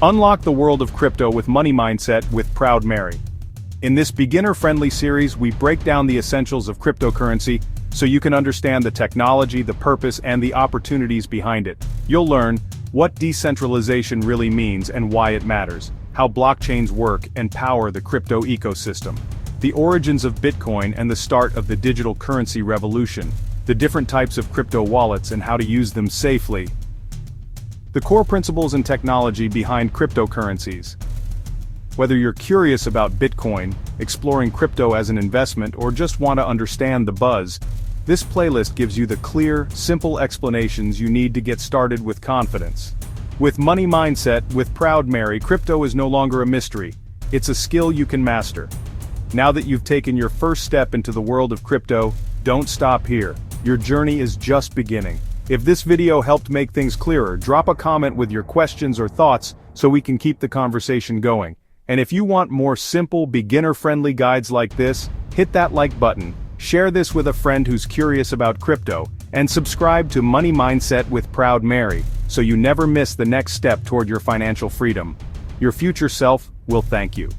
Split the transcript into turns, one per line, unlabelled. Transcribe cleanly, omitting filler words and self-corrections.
Unlock the world of crypto with Money Mindset with Proud Mary. In this beginner-friendly series, we break down the essentials of cryptocurrency so you can understand the technology, the purpose, and the opportunities behind it. You'll learn what decentralization really means and why it matters, how blockchains work and power the crypto ecosystem, the origins of Bitcoin and the start of the digital currency revolution, the different types of crypto wallets and how to use them safely, the core principles and technology behind cryptocurrencies. Whether you're curious about Bitcoin, exploring crypto as an investment, or just want to understand the buzz, this playlist gives you the clear, simple explanations you need to get started with confidence. With Money Mindset with Proud Mary, crypto is no longer a mystery. It's a skill you can master. Now that you've taken your first step into the world of crypto, don't stop here. Your journey is just beginning. If this video helped make things clearer, drop a comment with your questions or thoughts so we can keep the conversation going. And if you want more simple, beginner-friendly guides like this, hit that like button, share this with a friend who's curious about crypto, and subscribe to Money Mindset with Proud Mary so you never miss the next step toward your financial freedom. Your future self will thank you.